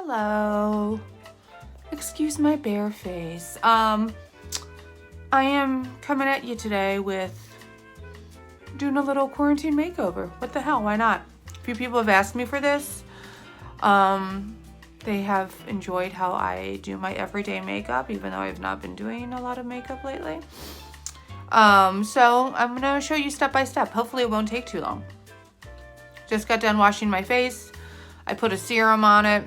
Hello. Excuse my bare face. I am coming at you today with doing a little quarantine makeover. What the hell, why not? A few people have asked me for this. They have enjoyed how I do my everyday makeup, even though I've not been doing a lot of makeup lately. So I'm gonna show you step by step. Hopefully it won't take too long. Just got done washing my face. I put a serum on it.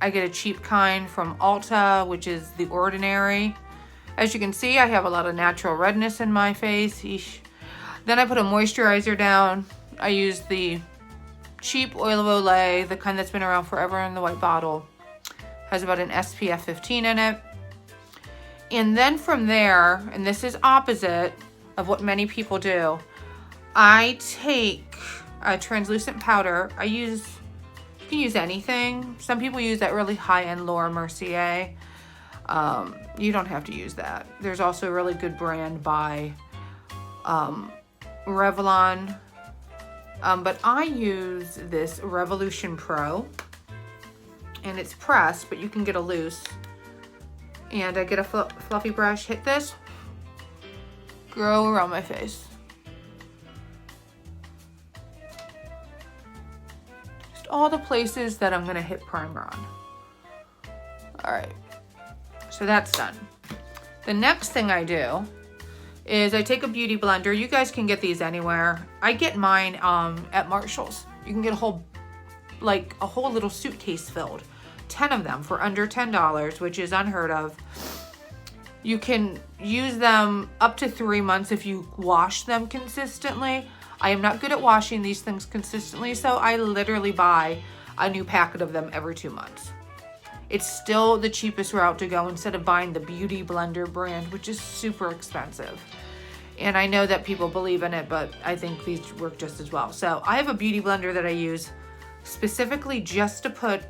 I get a cheap kind from Ulta, which is The Ordinary. As you can see, I have a lot of natural redness in my face. Eesh. Then I put a moisturizer down. I use the cheap Oil of Olay, the kind that's been around forever in the white bottle. Has about an SPF 15 in it. And then from there, and this is opposite of what many people do, I take a translucent powder. You can use anything. Some people use that really high-end Laura Mercier. You don't have to use that. There's also a really good brand by Revlon. But I use this Revolution Pro. And it's pressed, but you can get a loose. And I get a fluffy brush, hit this, go around my face. Just all the places that I'm gonna hit primer on. All right, so that's done. The next thing I do is I take a beauty blender. You guys can get these anywhere. I get mine at Marshall's. You can get a whole little suitcase filled. 10 of them for under $10, which is unheard of. You can use them up to 3 months if you wash them consistently. I am not good at washing these things consistently, so I literally buy a new packet of them every 2 months. It's still the cheapest route to go instead of buying the Beauty Blender brand, which is super expensive. And I know that people believe in it, but I think these work just as well. So I have a Beauty Blender that I use specifically just to put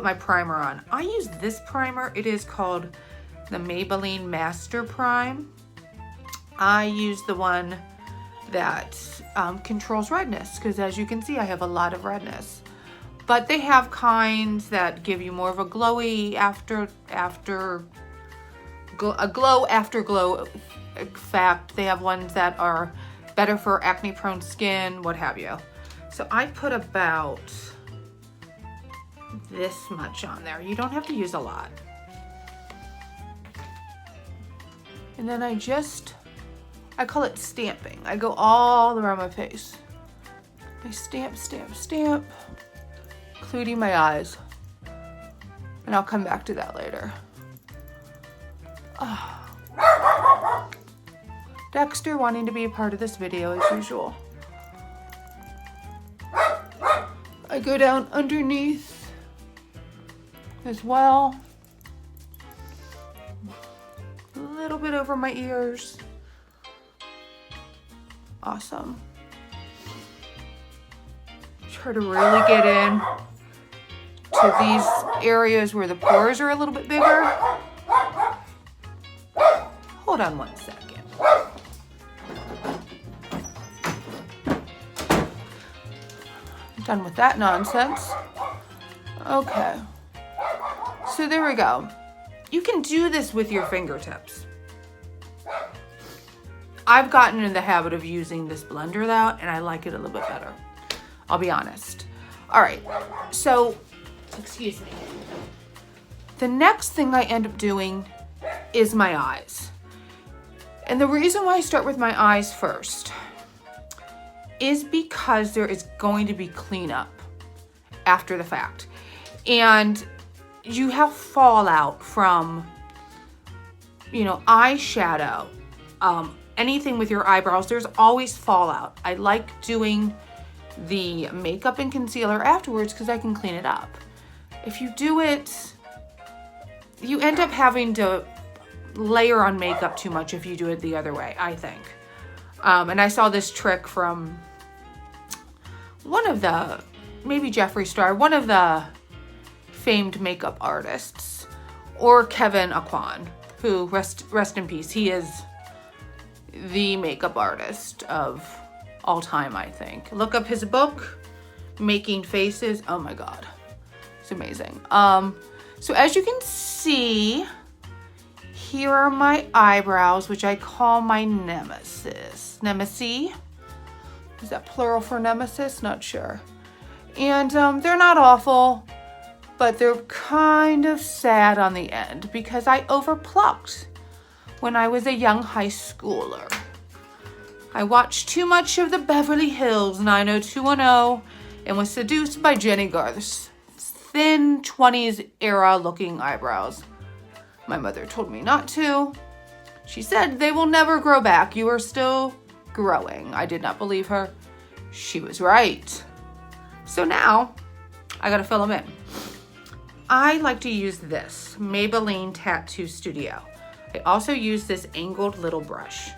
my primer on. I use this primer. It is called the Maybelline Master Prime. I use the one that controls redness, because as you can see, I have a lot of redness. But they have kinds that give you more of a glowy glow after glow effect. They have ones that are better for acne prone skin, what have you. So I put about this much on there. You don't have to use a lot. And then I call it stamping. I go all around my face. I stamp, stamp, stamp, including my eyes. And I'll come back to that later. Dexter wanting to be a part of this video as usual. I go down underneath as well. A little bit over my ears. Awesome. Try to really get in to these areas where the pores are a little bit bigger. Hold on 1 second. Done with that nonsense. Okay. So there we go. You can do this with your fingertips. I've gotten in the habit of using this blender though, and I like it a little bit better. I'll be honest. All right, so, excuse me. The next thing I end up doing is my eyes. And the reason why I start with my eyes first is because there is going to be cleanup after the fact. And you have fallout from, eyeshadow, anything with your eyebrows. There's always fallout. I like doing the makeup and concealer afterwards because I can clean it up. If you do it, you end up having to layer on makeup too much if you do it the other way, I think. And I saw this trick from maybe Jeffree Star, one of the famed makeup artists, or Kevin Aquan, who rest in peace. He is the makeup artist of all time, I think. Look up his book, making faces. Oh my God, it's amazing. So as you can see, here are my eyebrows, which I call my nemesis. Nemesis? Is that plural for nemesis? Not sure. And they're not awful, but they're kind of sad on the end because I overplucked when I was a young high schooler. I watched too much of the Beverly Hills 90210 and was seduced by Jenny Garth's thin 20s era looking eyebrows. My mother told me not to. She said, they will never grow back. You are still growing. I did not believe her. She was right. So now I gotta fill them in. I like to use this Maybelline Tattoo Studio. I also use this angled little brush.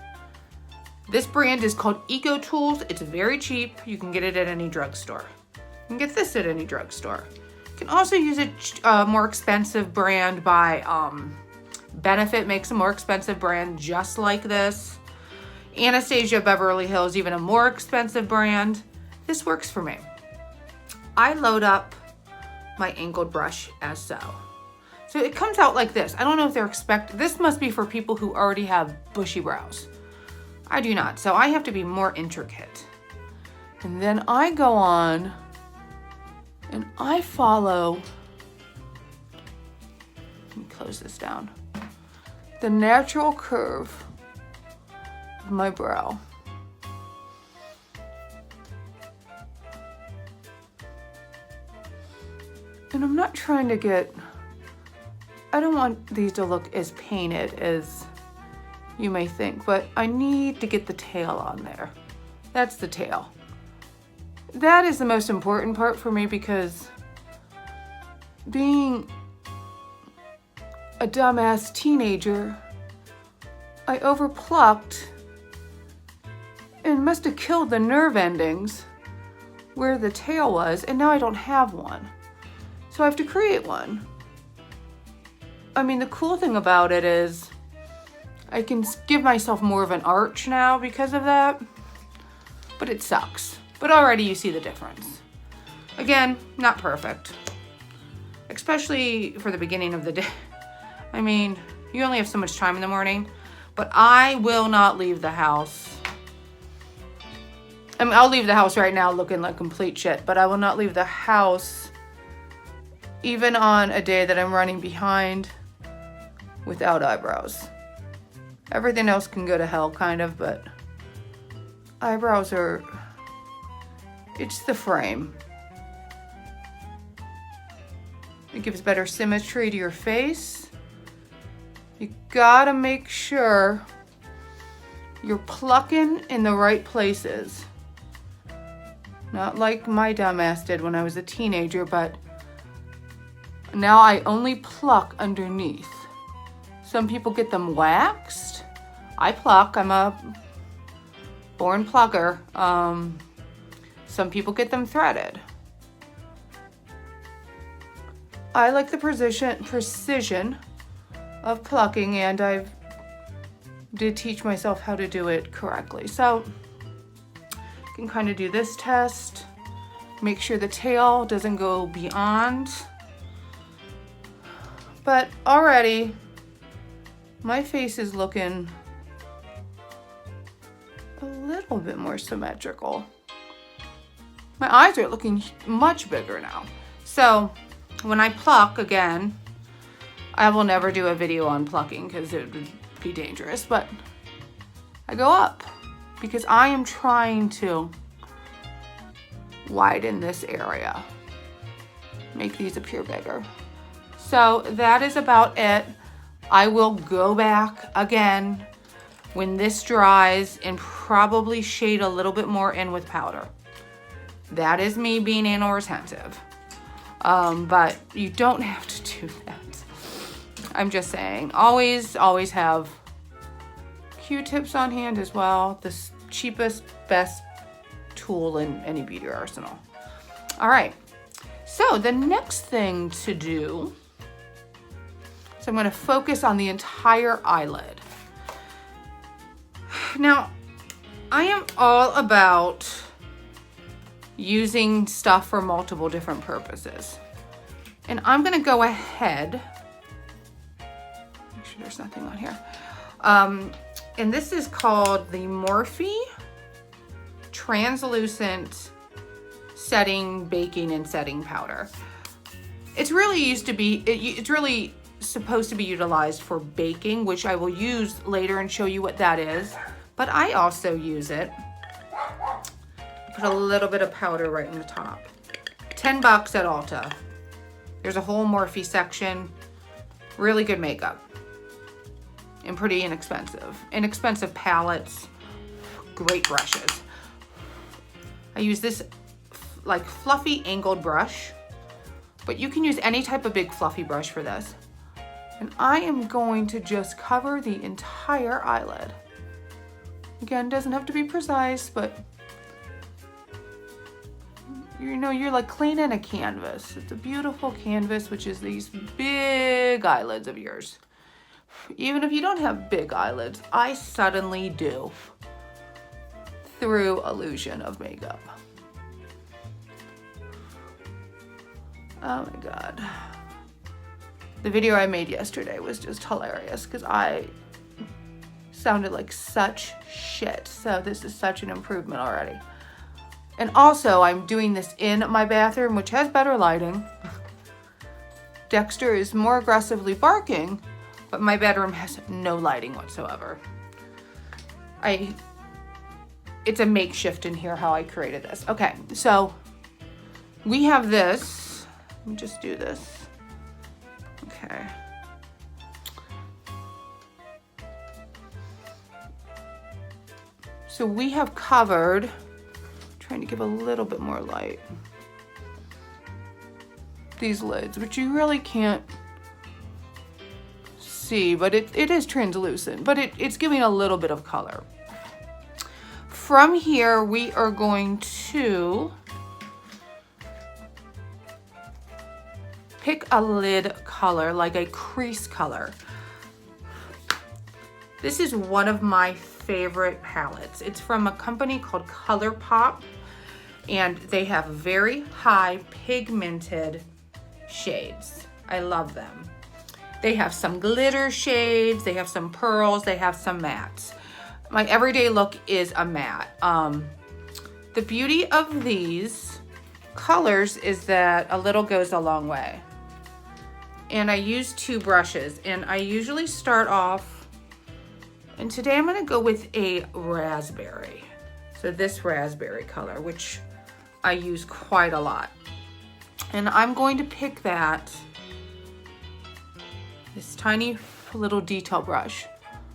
This brand is called Eco Tools. It's very cheap. You can get it at any drugstore. You can get this at any drugstore. You can also use a more expensive brand by Benefit makes a more expensive brand just like this. Anastasia Beverly Hills, even a more expensive brand. This works for me. I load up my angled brush as so. So it comes out like this. I don't know if they're this must be for people who already have bushy brows. I do not, so I have to be more intricate. And then I go on and I follow, let me close this down, the natural curve of my brow. And I'm not trying to get, I don't want these to look as painted as you may think, but I need to get the tail on there. That's the tail. That is the most important part for me because being a dumbass teenager, I overplucked and must have killed the nerve endings where the tail was, and now I don't have one. So I have to create one. I mean, the cool thing about it is I can give myself more of an arch now because of that, but it sucks. But already you see the difference. Again, not perfect, especially for the beginning of the day. I mean, you only have so much time in the morning, but I will not leave the house. I mean, I'll leave the house right now looking like complete shit, but I will not leave the house even on a day that I'm running behind without eyebrows. Everything else can go to hell, kind of, but eyebrows are, it's the frame. It gives better symmetry to your face. You gotta make sure you're plucking in the right places. Not like my dumbass did when I was a teenager, but now I only pluck underneath. Some people get them waxed. I pluck, I'm a born plucker. Some people get them threaded. I like the precision of plucking, and I did teach myself how to do it correctly. So you can kind of do this test. Make sure the tail doesn't go beyond. But already my face is looking a little bit more symmetrical. My eyes are looking much bigger now. So when I pluck again, I will never do a video on plucking because it would be dangerous, but I go up because I am trying to widen this area, make these appear bigger. So that is about it. I will go back again when this dries and probably shade a little bit more in with powder. That is me being anal retentive. But you don't have to do that. I'm just saying, always have Q-tips on hand as well. The cheapest, best tool in any beauty arsenal. All right, so the next thing to do, so I'm gonna focus on the entire eyelid. Now, I am all about using stuff for multiple different purposes. And I'm gonna go ahead, make sure there's nothing on here. And this is called the Morphe Translucent Setting, Baking, and Setting Powder. It's really it's really supposed to be utilized for baking, which I will use later and show you what that is. But I also use it. Put a little bit of powder right in the top. $10 at Ulta. There's a whole Morphe section. Really good makeup. And pretty inexpensive. Inexpensive palettes. Great brushes. I use this like fluffy angled brush, but you can use any type of big fluffy brush for this. And I am going to just cover the entire eyelid. Again, doesn't have to be precise, but you know, you're like cleaning a canvas. It's a beautiful canvas, which is these big eyelids of yours. Even if you don't have big eyelids, I suddenly do through illusion of makeup. Oh my God. The video I made yesterday was just hilarious because I sounded like such shit. So this is such an improvement already. And also I'm doing this in my bathroom, which has better lighting. Dexter is more aggressively barking, but my bedroom has no lighting whatsoever. It's a makeshift in here how I created this. Okay, so we have this. Let me just do this. Okay. So we have covered, trying to give a little bit more light, these lids, which you really can't see, but it is translucent, but it's giving a little bit of color. From here, we are going to pick a lid color, like a crease color. This is one of my favorite palettes. It's from a company called ColourPop, and they have very high pigmented shades. I love them. They have some glitter shades, they have some pearls, they have some mattes. My everyday look is a matte. The beauty of these colors is that a little goes a long way. And I use 2 brushes, and I usually start off, and today I'm gonna go with a raspberry. So this raspberry color, which I use quite a lot. And I'm going to pick this tiny little detail brush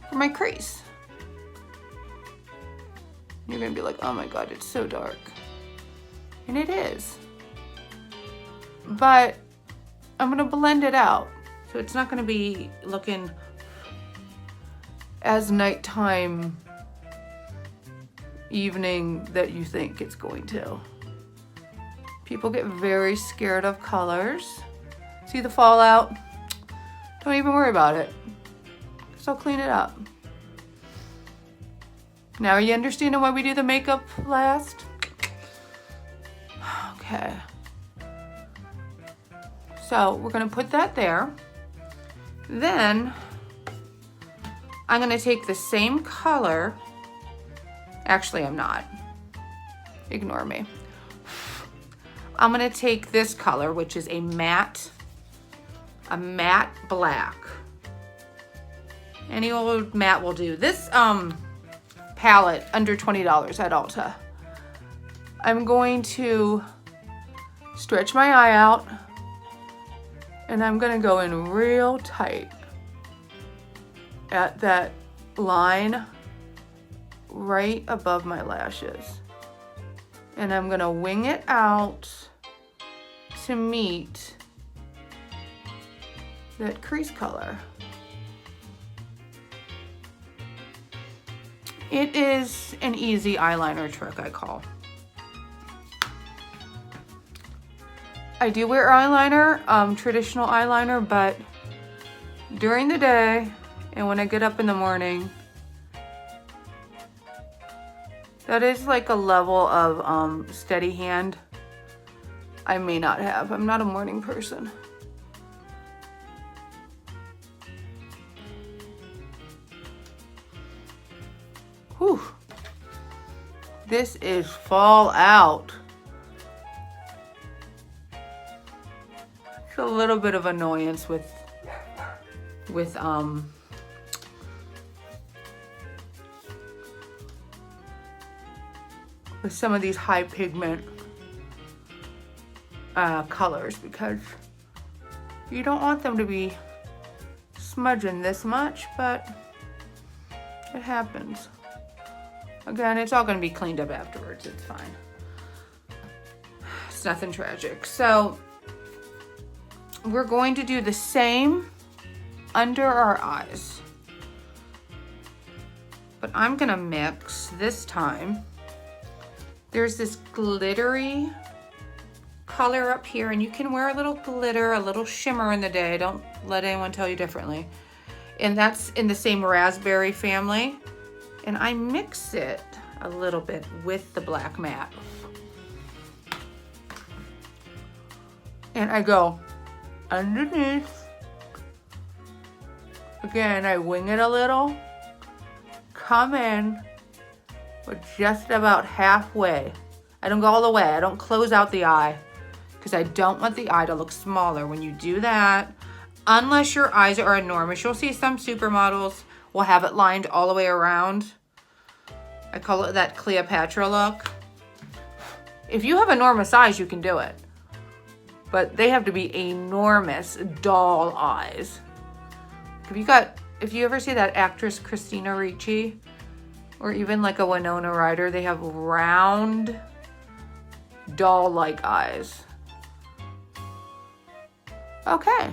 for my crease. You're gonna be like, oh my God, it's so dark. And it is. But I'm gonna blend it out. So it's not gonna be looking as nighttime evening that you think it's going to. People get very scared of colors. See the fallout? Don't even worry about it, because I'll clean it up. Now are you understanding why we do the makeup last? Okay. So we're gonna put that there. Then I'm gonna take the same color. Actually, I'm not. Ignore me. I'm gonna take this color, which is a matte black. Any old matte will do. This palette, under $20 at Ulta. I'm going to stretch my eye out, and I'm gonna go in real tight at that line right above my lashes. And I'm gonna wing it out to meet that crease color. It is an easy eyeliner trick, I call. I do wear eyeliner, traditional eyeliner, but during the day and when I get up in the morning, That is like a level of steady hand I may not have. I'm not a morning person. Whew. This is Fallout. It's a little bit of annoyance with some of these high pigment colors, because you don't want them to be smudging this much, but it happens. Again, it's all going to be cleaned up afterwards. It's fine. It's nothing tragic. So we're going to do the same under our eyes, but I'm going to mix this time. There's this glittery color up here, and you can wear a little glitter, a little shimmer in the day. Don't let anyone tell you differently. And that's in the same raspberry family. And I mix it a little bit with the black matte. And I go underneath. Again, I wing it a little. Come in with just about halfway. I don't go all the way. I don't close out the eye, because I don't want the eye to look smaller when you do that. Unless your eyes are enormous. You'll see some supermodels will have it lined all the way around. I call it that Cleopatra look. If you have enormous eyes, you can do it. But they have to be enormous doll eyes. If you ever see that actress Christina Ricci, or even like a Winona Ryder, they have round doll-like eyes. Okay.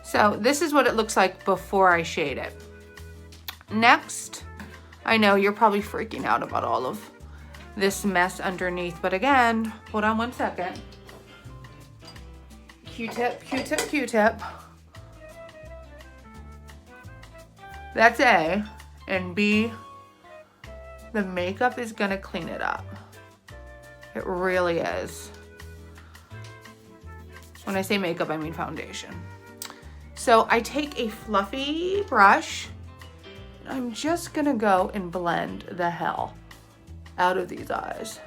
So this is what it looks like before I shade it. Next, I know you're probably freaking out about all of this mess underneath, but again, hold on one second. Q-tip, Q-tip, Q-tip. That's A. And B, the makeup is gonna clean it up. It really is. When I say makeup, I mean foundation. So I take a fluffy brush, and I'm just gonna go and blend the hell out of these eyes.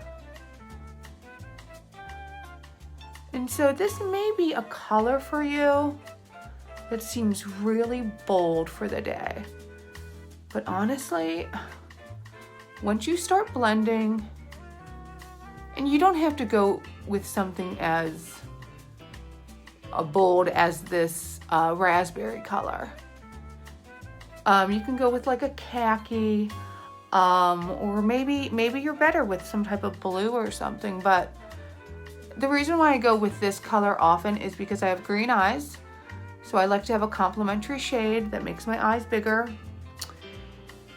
And so this may be a color for you that seems really bold for the day. But honestly, once you start blending, and you don't have to go with something as bold as this raspberry color. You can go with like a khaki, or maybe you're better with some type of blue or something. But the reason why I go with this color often is because I have green eyes. So I like to have a complementary shade that makes my eyes bigger.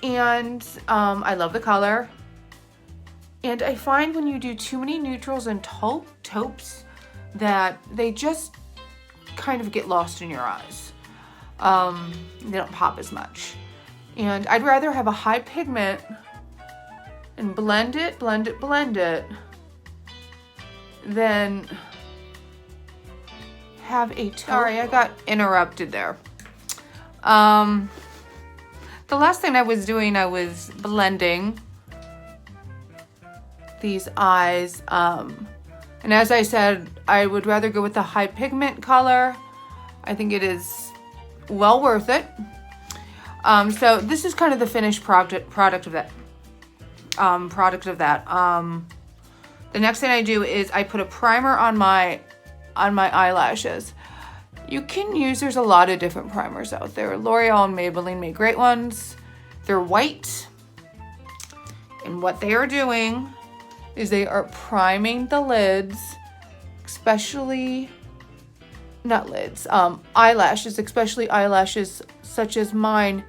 And I love the color. And I find when you do too many neutrals and taupes that they just kind of get lost in your eyes. They don't pop as much. And I'd rather have a high pigment and blend it than have a taupe. Sorry, I got interrupted there. The last thing I was doing, I was blending these eyes. And as I said, I would rather go with the high pigment color. I think it is well worth it. So this is kind of the finished product of that. The next thing I do is I put a primer on my eyelashes. You can use, there's a lot of different primers out there. L'Oreal and Maybelline make great ones. They're white. And what they are doing is they are priming the lids, especially, not lids, eyelashes, especially eyelashes such as mine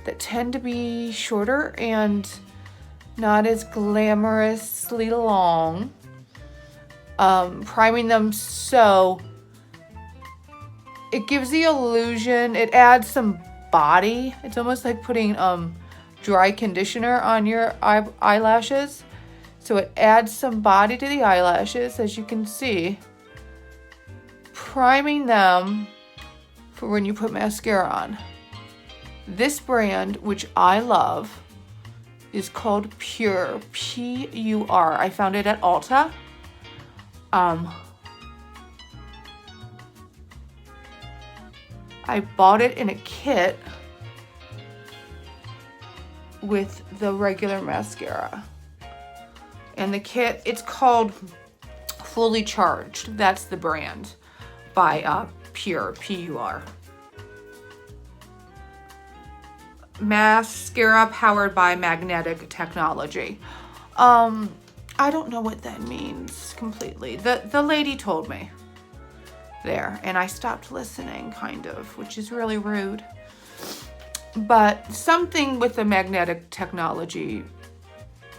that tend to be shorter and not as glamorously long. Priming them so it gives the illusion, it adds some body. It's almost like putting dry conditioner on your eyelashes. So it adds some body to the eyelashes, as you can see, priming them for when you put mascara on. This brand, which I love, is called Pure, P-U-R. I found it at Ulta. I bought it in a kit with the regular mascara. And the kit, it's called Fully Charged. That's the brand by Pure, P-U-R. Mascara powered by magnetic technology. I don't know what that means completely. The lady told me there, and I stopped listening, kind of, which is really rude. But something with the magnetic technology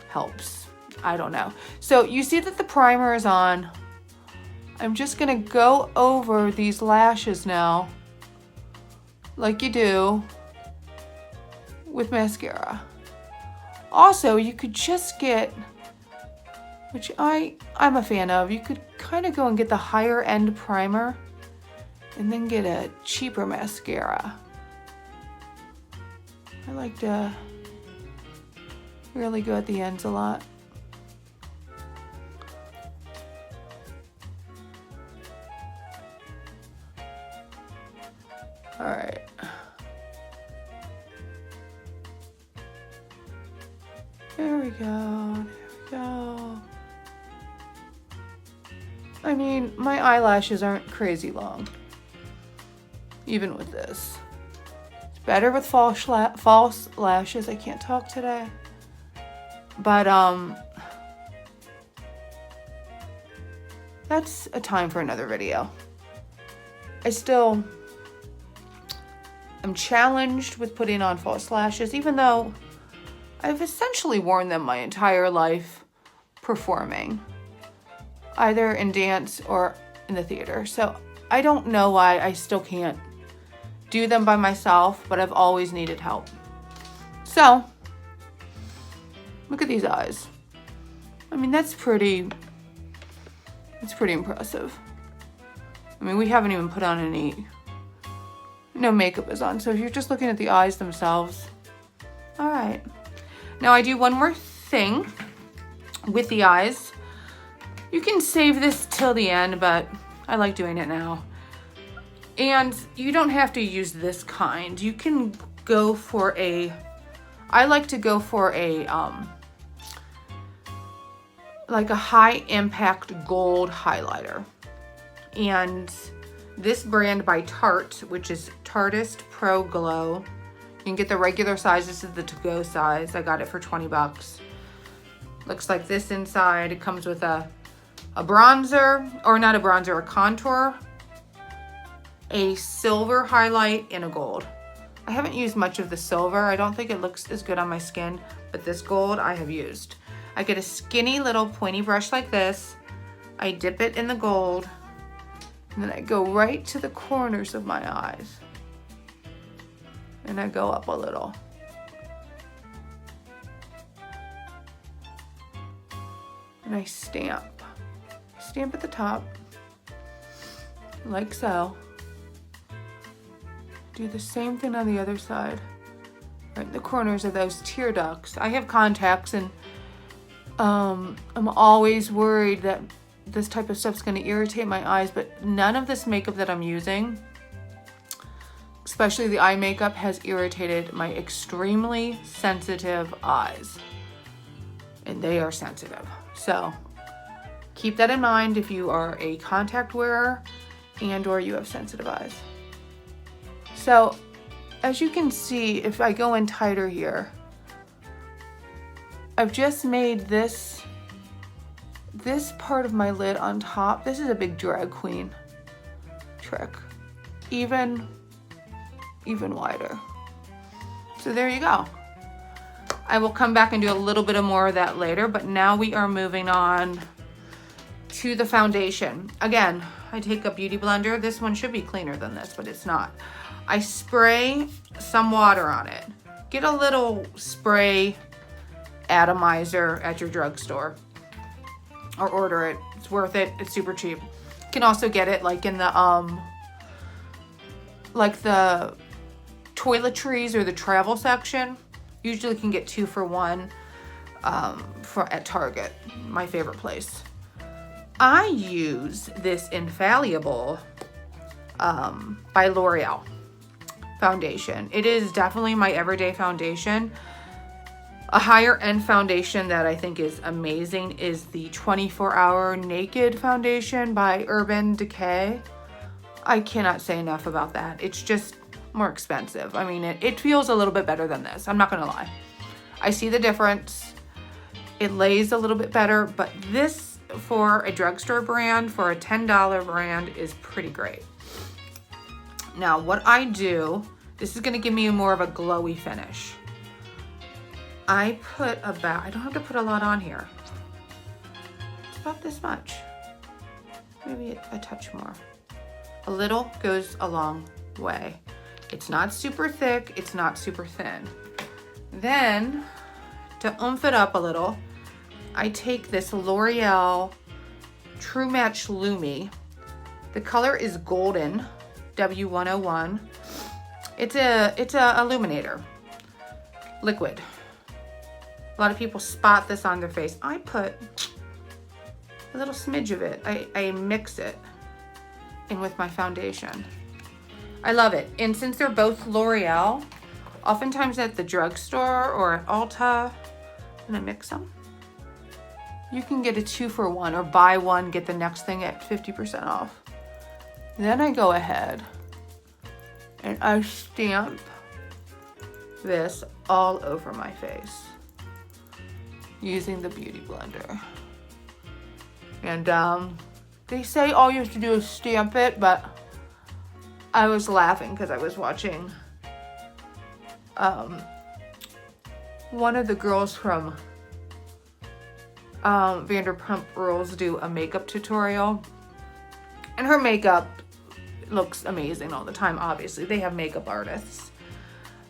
helps. I don't know. So you see that the primer is on. I'm just gonna go over these lashes now, like you do with mascara. Also, you could just get, which I'm a fan of, you could kind of go and get the higher end primer and then get a cheaper mascara. I like to really go at the ends a lot. All right. There we go, there we go. I mean, my eyelashes aren't crazy long, even with this. It's better with false lashes. I can't talk today. But, that's a time for another video. I'm challenged with putting on false lashes, even though I've essentially worn them my entire life performing, either in dance or in the theater. So I don't know why I still can't do them by myself, but I've always needed help. So look at these eyes. I mean, that's pretty impressive. I mean, we haven't even put on no makeup is on. So if you're just looking at the eyes themselves, all right. Now I do one more thing with the eyes. You can save this till the end, but I like doing it now. And you don't have to use this kind. You can go for I like to go for like a high impact gold highlighter. And this brand by Tarte, which is Tarteist Pro Glow. You can get the regular size. This is the to-go size. I got it for 20 bucks. Looks like this inside. It comes with a bronzer, or not a bronzer, a contour, a silver highlight, and a gold. I haven't used much of the silver. I don't think it looks as good on my skin, but this gold I have used. I get a skinny little pointy brush like this. I dip it in the gold, and then I go right to the corners of my eyes. And I go up a little. And I stamp. Stamp at the top, like so. Do the same thing on the other side, right in the corners of those tear ducts. I have contacts, and I'm always worried that this type of stuff's gonna irritate my eyes, but none of this makeup that I'm using, especially the eye makeup, has irritated my extremely sensitive eyes. And they are sensitive. So keep that in mind if you are a contact wearer and or you have sensitive eyes. So as you can see, if I go in tighter here, I've just made this part of my lid on top. This is a big drag queen trick. Even wider. So there you go. I will come back and do a little bit of more of that later, but now we are moving on to the foundation. Again, I take a beauty blender. This one should be cleaner than this, but it's not. I spray some water on it. get a little spray atomizer at your drugstore or order it. It's worth it. It's super cheap. You can also get it like in the toiletries or the travel section. Usually you can get 2 for $1 at Target, my favorite place. I use this Infallible by L'Oreal foundation. It is definitely my everyday foundation. A higher end foundation that I think is amazing is the 24-Hour Naked Foundation by Urban Decay. I cannot say enough about that. It's just more expensive. I mean, it feels a little bit better than this. I'm not gonna lie. I see the difference. It lays a little bit better, but this for a drugstore brand, for a $10 brand, is pretty great. Now, what I do, this is gonna give me more of a glowy finish. I don't have to put a lot on here. It's about this much. Maybe a touch more. A little goes a long way. It's not super thick, it's not super thin. Then, to oomph it up a little, I take this L'Oreal True Match Lumi. The color is Golden, W101. It's a illuminator, liquid. A lot of people spot this on their face. I put a little smidge of it. I mix it in with my foundation. I love it. And since they're both L'Oreal, oftentimes at the drugstore or at Ulta, I'm gonna mix them. You can get a 2 for $1 or buy one, get the next thing at 50% off. Then I go ahead and I stamp this all over my face using the Beauty Blender. And they say all you have to do is stamp it, but I was laughing because I was watching one of the girls from Vanderpump Rules do a makeup tutorial, and her makeup looks amazing all the time. Obviously, they have makeup artists.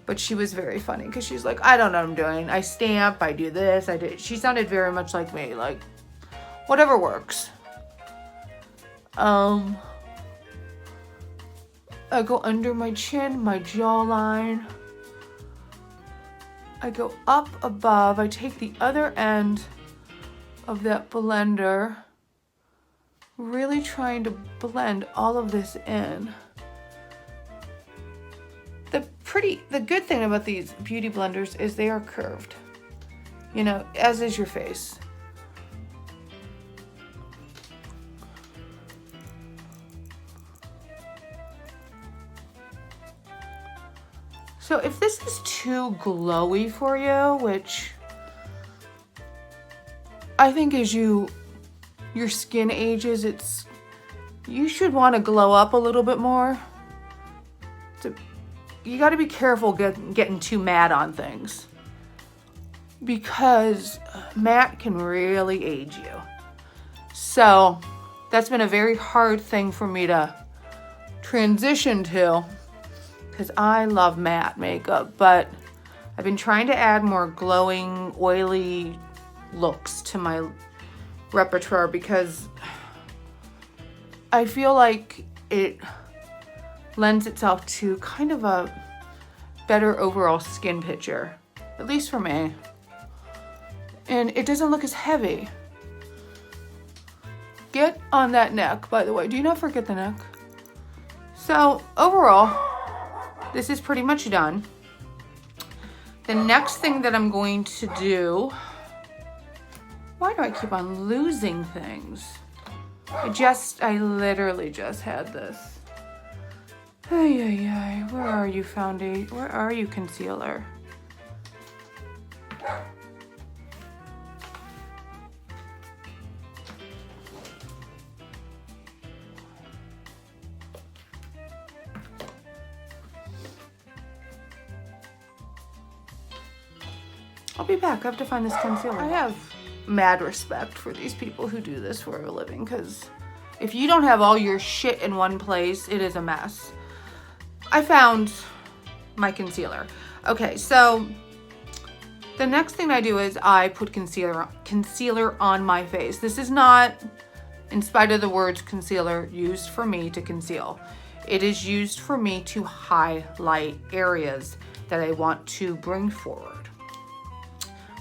But she was very funny because she's like, I don't know what I'm doing. I stamp, I do this, I do. She sounded very much like me, like, whatever works. I go under my chin, my jawline. I go up above. I take the other end of that blender, really trying to blend all of this in. The good thing about these beauty blenders is they are curved, you know, as is your face. So if this is too glowy for you, which I think as your skin ages, you should want to glow up a little bit more. You got to be careful getting too matte on things, because matte can really age you. So that's been a very hard thing for me to transition to, because I love matte makeup, but I've been trying to add more glowing, oily looks to my repertoire because I feel like it lends itself to kind of a better overall skin picture, at least for me. And it doesn't look as heavy. Get on that neck, by the way. Do not forget the neck. So overall, this is pretty much done. The next thing that I'm going to do, why do I keep on losing things? I literally just had this. Ay, ay, ay. Where are you, foundation? Where are you, concealer? I'll be back. I have to find this concealer. I have mad respect for these people who do this for a living, because if you don't have all your shit in one place, it is a mess. I found my concealer. Okay, so the next thing I do is I put concealer on my face. This is not, in spite of the words concealer, used for me to conceal. It is used for me to highlight areas that I want to bring forward.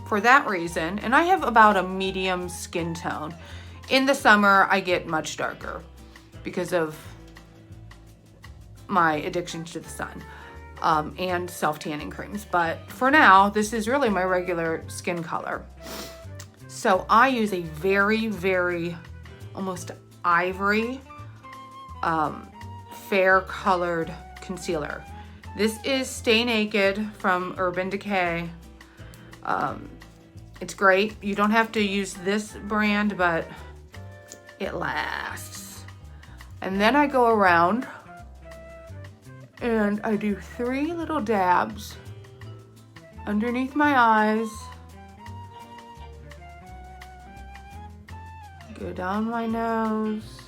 For that reason, and I have about a medium skin tone. In the summer, I get much darker because of my addiction to the sun and self-tanning creams. But for now, this is really my regular skin color. So I use a very, very almost ivory, fair colored concealer. This is Stay Naked from Urban Decay. It's great. You don't have to use this brand, but it lasts. And then I go around and I do 3 little dabs underneath my eyes. Go down my nose.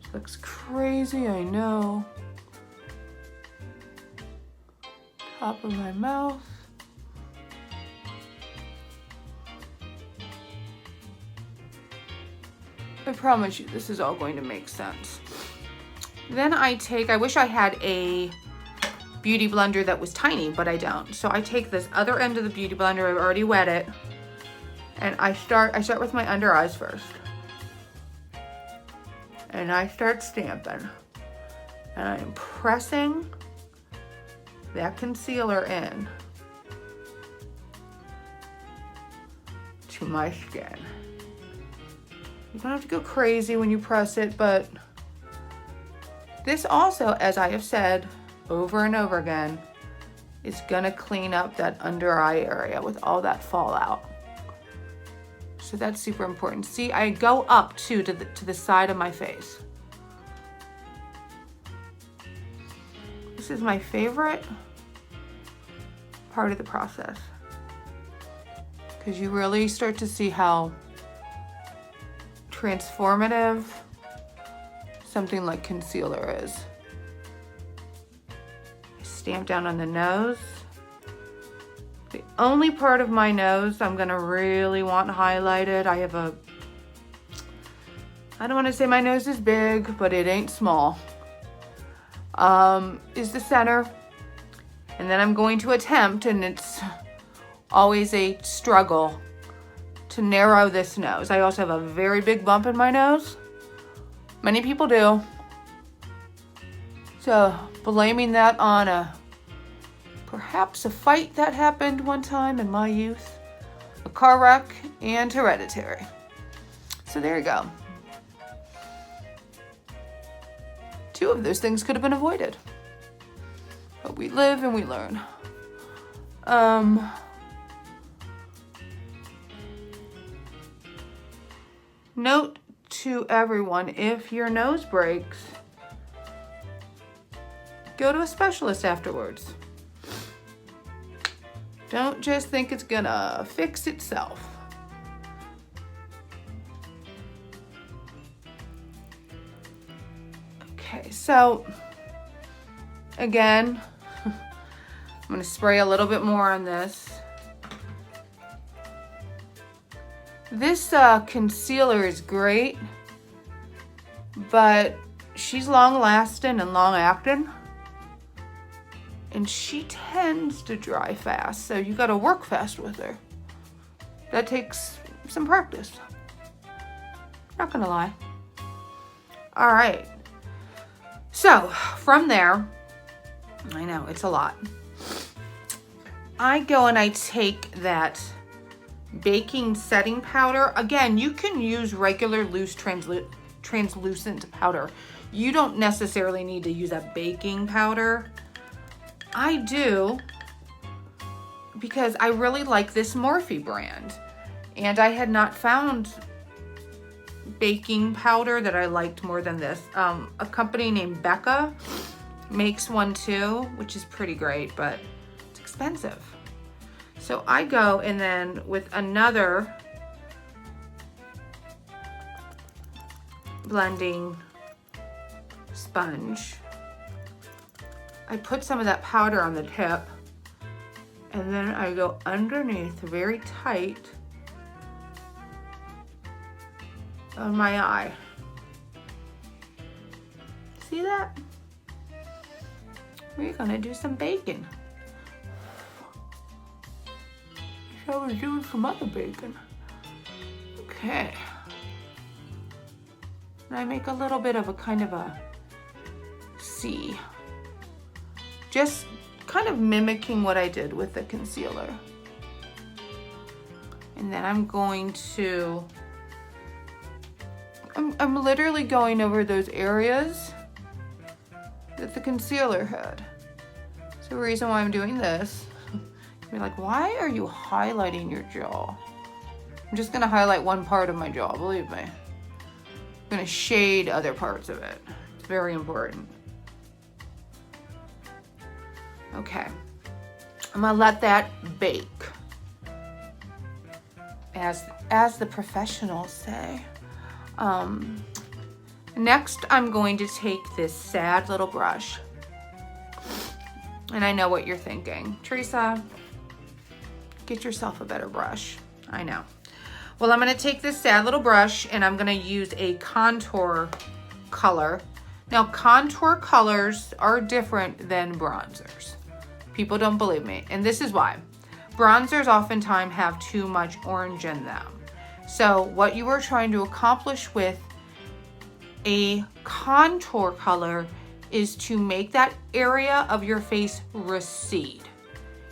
This looks crazy, I know. Top of my mouth. I promise you, this is all going to make sense. Then I wish I had a beauty blender that was tiny, but I don't. So I take this other end of the beauty blender, I've already wet it, and I start with my under eyes first. And I start stamping. And I'm pressing that concealer in to my skin. You don't have to go crazy when you press it, but this also, as I have said over and over again, is gonna clean up that under eye area with all that fallout. So that's super important. See, I go up to the side of my face. This is my favorite part of the process, because you really start to see how transformative something like concealer is. Stamp down on the nose. The only part of my nose I'm gonna really want highlighted, I don't wanna say my nose is big, but it ain't small, is the center. And then I'm going to attempt, and it's always a struggle, to narrow this nose. I also have a very big bump in my nose. Many people do. So blaming that on perhaps a fight that happened one time in my youth, a car wreck, and hereditary. So there you go. 2 of those things could have been avoided. But we live and we learn. Note to everyone, if your nose breaks, go to a specialist afterwards. Don't just think it's gonna fix itself. Okay, so again, I'm gonna spray a little bit more on this. This concealer is great, but she's long lasting and long acting, and she tends to dry fast, so you gotta work fast with her. That takes some practice. Not gonna lie. All right, so from there, I know it's a lot. I go and I take that baking setting powder. Again, you can use regular loose translucent powder. You don't necessarily need to use a baking powder. I do because I really like this Morphe brand, and I had not found baking powder that I liked more than this. A company named Becca makes one too, which is pretty great, but it's expensive. So I go and then with another blending sponge, I put some of that powder on the tip, and then I go underneath very tight on my eye. See that? We're gonna do some bacon. I was doing some other bacon. Okay. And I make a little bit of a kind of a C. Just kind of mimicking what I did with the concealer. And then I'm going to, I'm literally going over those areas that the concealer had. So the reason why I'm doing this, you're like, why are you highlighting your jaw? I'm just gonna highlight one part of my jaw, believe me. I'm gonna shade other parts of it. It's very important. Okay, I'm gonna let that bake, as the professionals say. Next, I'm going to take this sad little brush. And I know what you're thinking. Theresa, get yourself a better brush. I know. Well, I'm gonna take this sad little brush and I'm gonna use a contour color. Now, contour colors are different than bronzers. People don't believe me, and this is why. Bronzers oftentimes have too much orange in them. So what you are trying to accomplish with a contour color is to make that area of your face recede.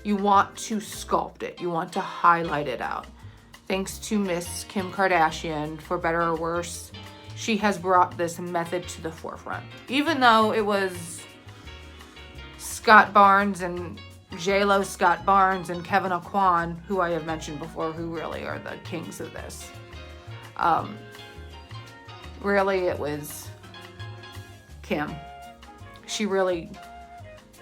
You want to sculpt it. You want to highlight it out. Thanks to Miss Kim Kardashian, for better or worse, she has brought this method to the forefront. Even though it was Scott Barnes and J-Lo Scott Barnes and Kevin Aquan, who I have mentioned before, who really are the kings of this. Really, it was Kim. She really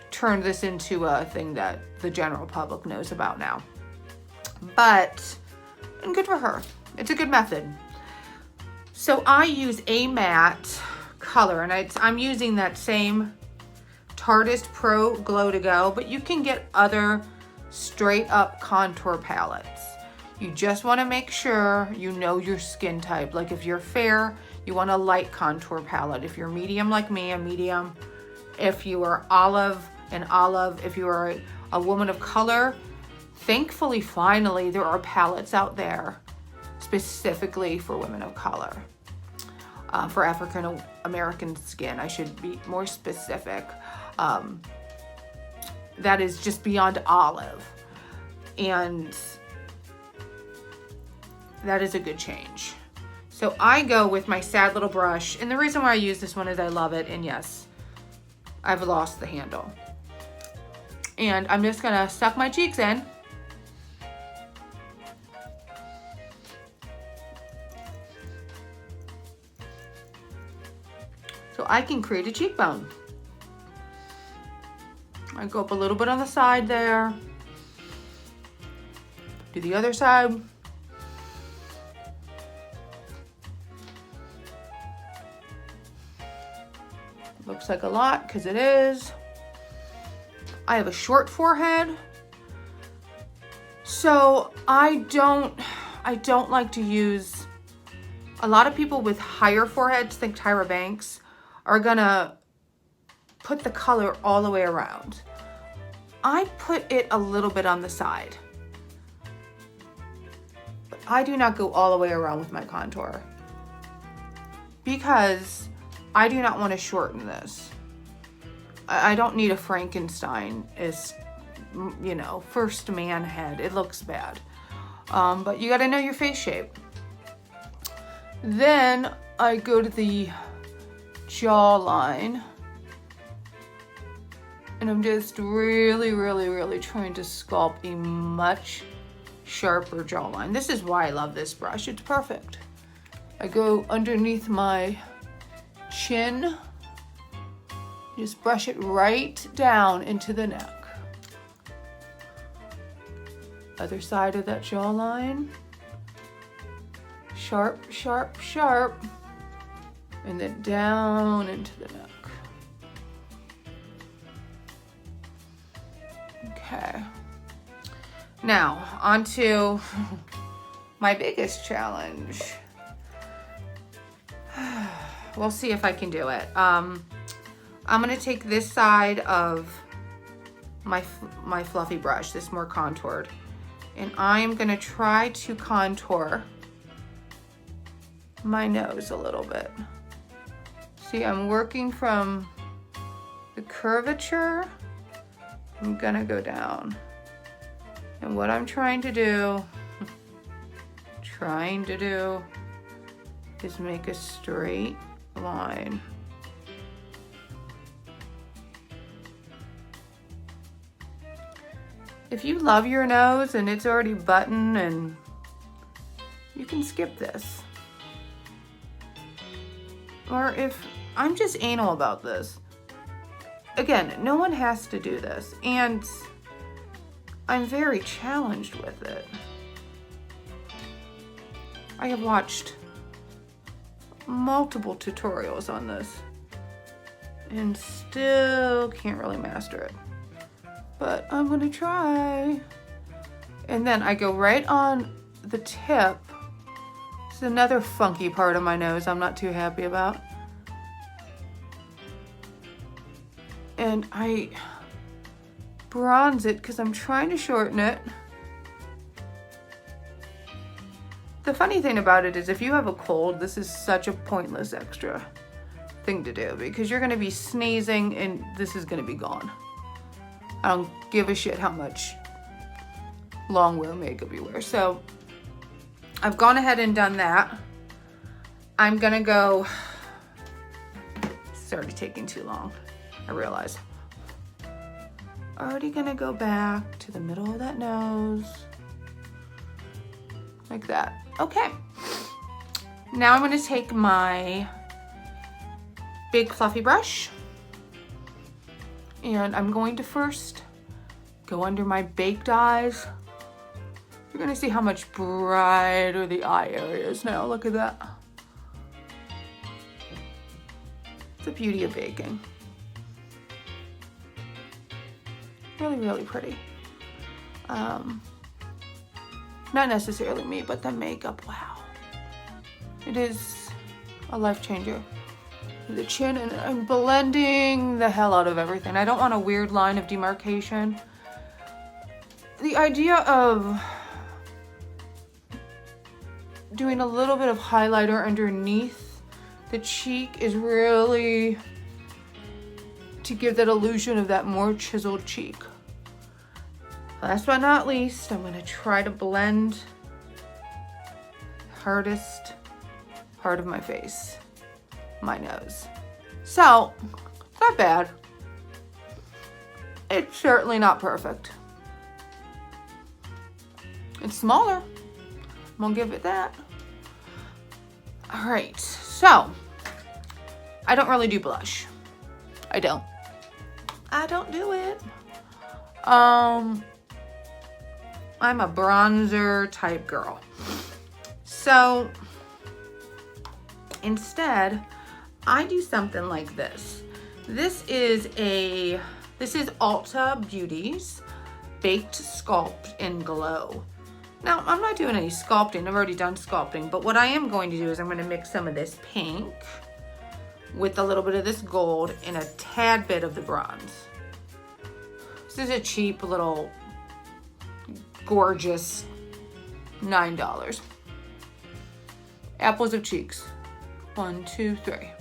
turned this into a thing that the general public knows about now. But, and good for her. It's a good method. So I use a matte color, and I'm using that same Tarteist Pro Glow to Go, but you can get other straight up contour palettes. You just want to make sure you know your skin type. Like if you're fair, you want a light contour palette. If you're medium like me, a medium. If you are olive, an olive. If you are a woman of color, thankfully, finally, there are palettes out there specifically for women of color. For African American skin, I should be more specific. That is just beyond olive. And that is a good change. So I go with my sad little brush. And the reason why I use this one is I love it. And yes, I've lost the handle. And I'm just gonna suck my cheeks in. So I can create a cheekbone. I go up a little bit on the side there. Do the other side. Looks like a lot, because it is. I have a short forehead. So I don't like to use, a lot of people with higher foreheads, think Tyra Banks, are gonna put the color all the way around. I put it a little bit on the side. But I do not go all the way around with my contour, because I do not want to shorten this. I don't need a Frankenstein as, you know, first man head. It looks bad. But you gotta know your face shape. Then I go to the jawline. And I'm just really, really, really trying to sculpt a much sharper jawline. This is why I love this brush. It's perfect. I go underneath my chin. Just brush it right down into the neck. Other side of that jawline. Sharp, sharp, sharp. And then down into the neck. Okay. Now, on to my biggest challenge. We'll see if I can do it. I'm gonna take this side of my fluffy brush, this more contoured, and I'm gonna try to contour my nose a little bit. See, I'm working from the curvature. I'm gonna go down. And what I'm trying to do is make a straight line. If you love your nose and it's already buttoned, and you can skip this. Or if I'm just anal about this. Again, no one has to do this, and I'm very challenged with it. I have watched multiple tutorials on this and still can't really master it. But I'm gonna try. And then I go right on the tip. It's another funky part of my nose I'm not too happy about. And I bronze it because I'm trying to shorten it. The funny thing about it is if you have a cold, this is such a pointless extra thing to do because you're gonna be sneezing and this is gonna be gone. I don't give a shit how much long wear makeup you wear. So I've gone ahead and done that. I'm gonna go, it's already taking too long, I realize. Already gonna go back to the middle of that nose, like that. Okay, now I'm gonna take my big fluffy brush and I'm going to first go under my baked eyes. You're gonna see how much brighter the eye area is now. Look at that. It's the beauty of baking. Really, really pretty. Not necessarily me, but the makeup, wow. It is a life changer. The chin, and I'm blending the hell out of everything. I don't want a weird line of demarcation. The idea of doing a little bit of highlighter underneath the cheek is really to give that illusion of that more chiseled cheek. Last but not least, I'm gonna try to blend the hardest part of my face, my nose. So, not bad. It's certainly not perfect. It's smaller. I'm gonna give it that. All right, so I don't really do blush. I don't do it. I'm a bronzer type girl. So instead, I do something like this. This is Ulta Beauty's Baked Sculpt and Glow. Now, I'm not doing any sculpting. I've already done sculpting, but what I am going to do is I'm going to mix some of this pink with a little bit of this gold and a tad bit of the bronze. This is a cheap little gorgeous $9. Apples of cheeks. 1, 2, 3.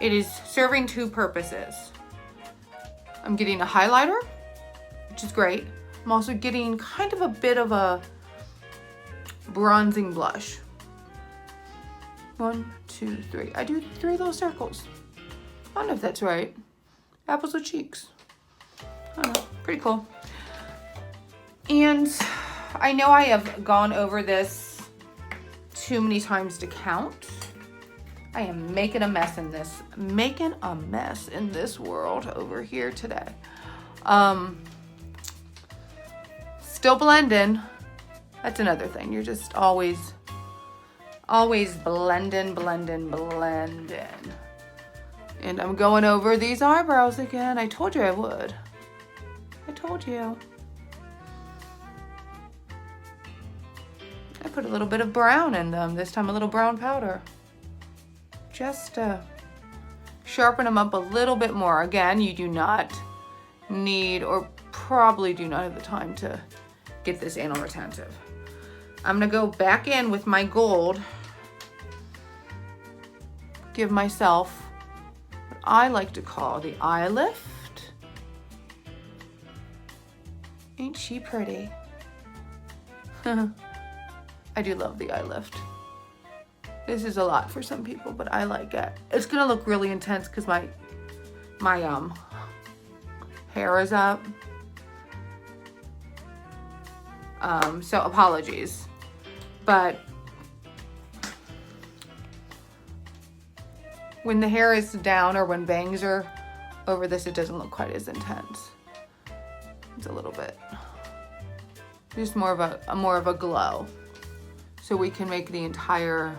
It is serving two purposes. I'm getting a highlighter, which is great. I'm also getting kind of a bit of a bronzing blush. 1, 2, 3. I do 3 little circles. I don't know if that's right. Apples of cheeks. I don't know. Pretty cool. And I know I have gone over this too many times to count. I am making a mess in this world over here today. Still blending. That's another thing. You're just always blending. And I'm going over these eyebrows again. I told you I would. I told you. I put a little bit of brown in them, this time a little brown powder. Just to sharpen them up a little bit more. Again, you do not need, or probably do not have the time to get this anal retentive. I'm gonna go back in with my gold, give myself what I like to call the eye lift. Ain't she pretty? I do love the eye lift. This is a lot for some people, but I like it. It's gonna look really intense because my hair is up. So apologies, but when the hair is down or when bangs are over this, it doesn't look quite as intense. It's a little bit, just more of a glow. So we can make the entire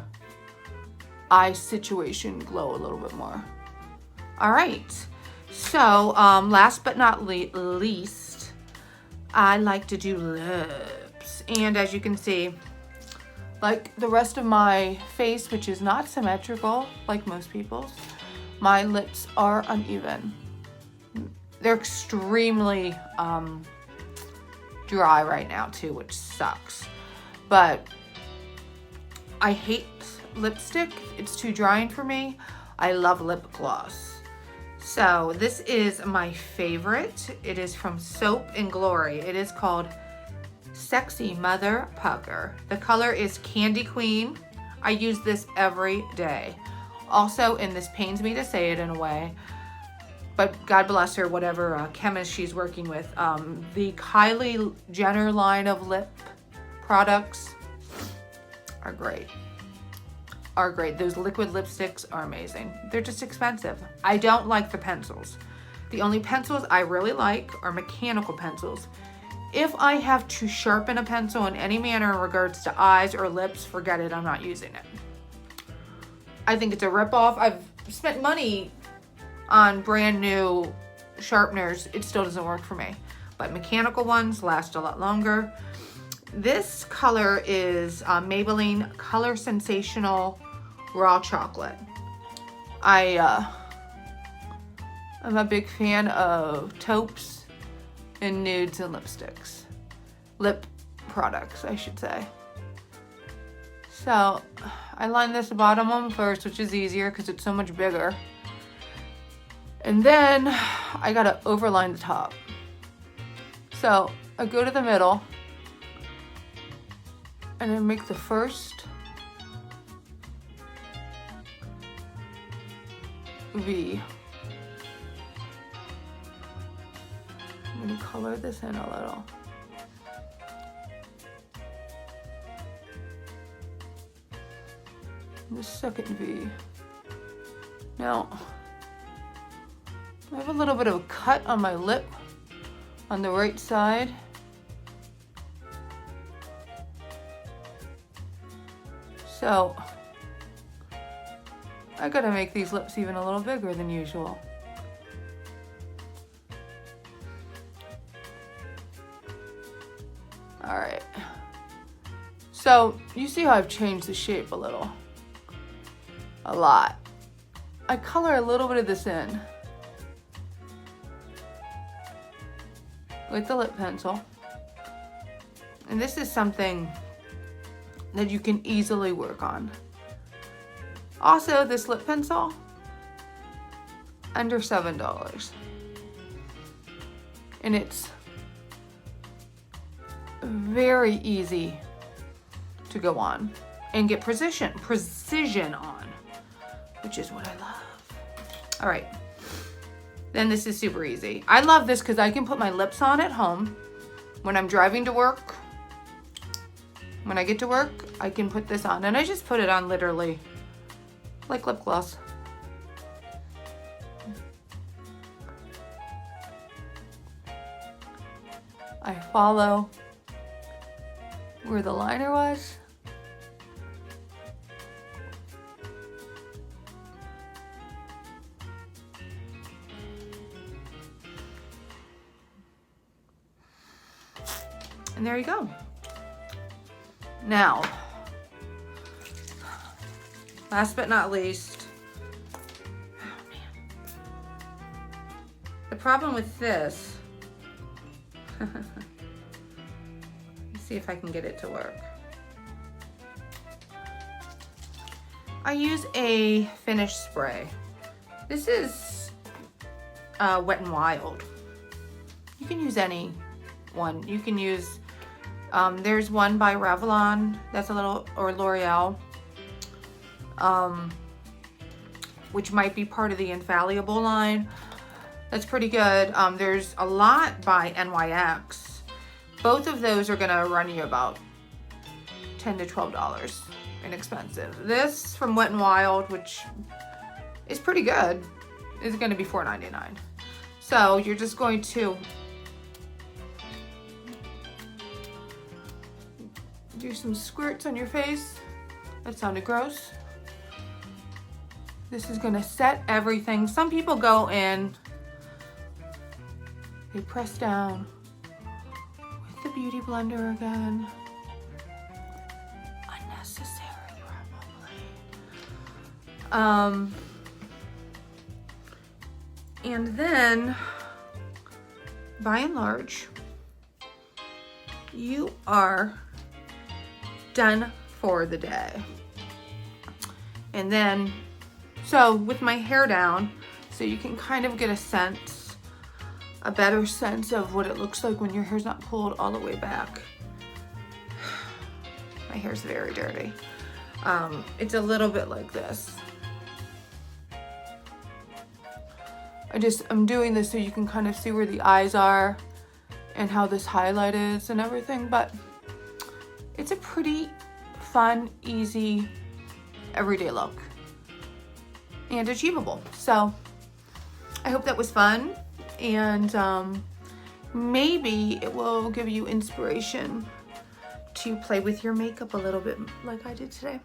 eye situation glow a little bit more. All right, so last but not least, I like to do lips. And as you can see, like the rest of my face, which is not symmetrical like most people's, my lips are uneven. They're extremely dry right now too, which sucks. But I hate lipstick. It's too drying for me. I love lip gloss. So this is my favorite. It is from Soap and Glory. It is called Sexy Mother Pucker. The color is Candy Queen. I use this every day. Also, and this pains me to say it in a way, but God bless her, whatever chemist she's working with, the Kylie Jenner line of lip products are great. Those liquid lipsticks are amazing. They're just expensive. I don't like the pencils. The only pencils I really like are mechanical pencils. If I have to sharpen a pencil in any manner in regards to eyes or lips, forget it, I'm not using it. I think it's a ripoff. I've spent money on brand new sharpeners. It still doesn't work for me. But mechanical ones last a lot longer. This color is Maybelline Color Sensational Raw Chocolate. I'm a big fan of taupes and nudes and lipsticks. Lip products, I should say. So I line this bottom one first, which is easier because it's so much bigger. And then I gotta overline the top. So I go to the middle and I make the first V. I'm gonna color this in a little. The second V. Now, I have a little bit of a cut on my lip on the right side. So, I gotta make these lips even a little bigger than usual. All right. So, you see how I've changed the shape a little? A lot. I color a little bit of this in with the lip pencil. And this is something that you can easily work on. Also, this lip pencil, under $7. And it's very easy to go on and get precision on, which is what I love. All right, then this is super easy. I love this because I can put my lips on at home when I'm driving to work. When I get to work, I can put this on, and I just put it on literally like lip gloss. I follow where the liner was. And there you go. Now, last but not least, oh man. The problem with this, let me see if I can get it to work. I use a finish spray. This is Wet n Wild. You can use any one. You can use, there's one by Revlon, that's a little, or L'Oreal, which might be part of the Infallible line. That's pretty good. There's a lot by NYX. Both of those are gonna run you about $10 to $12. Inexpensive. This from Wet n Wild, which is pretty good, is going to be $4.99. So you're just going to do some squirts on your face. That sounded gross. This is going to set everything. Some people go in, they press down with the beauty blender again. And then, by and large, you are done for the day. And then, so with my hair down, so you can kind of get a better sense of what it looks like when your hair's not pulled all the way back. My hair's very dirty. It's a little bit like this. I'm doing this so you can kind of see where the eyes are and how this highlight is and everything, but it's a pretty fun, easy, everyday look and achievable. So I hope that was fun, and maybe it will give you inspiration to play with your makeup a little bit like I did today.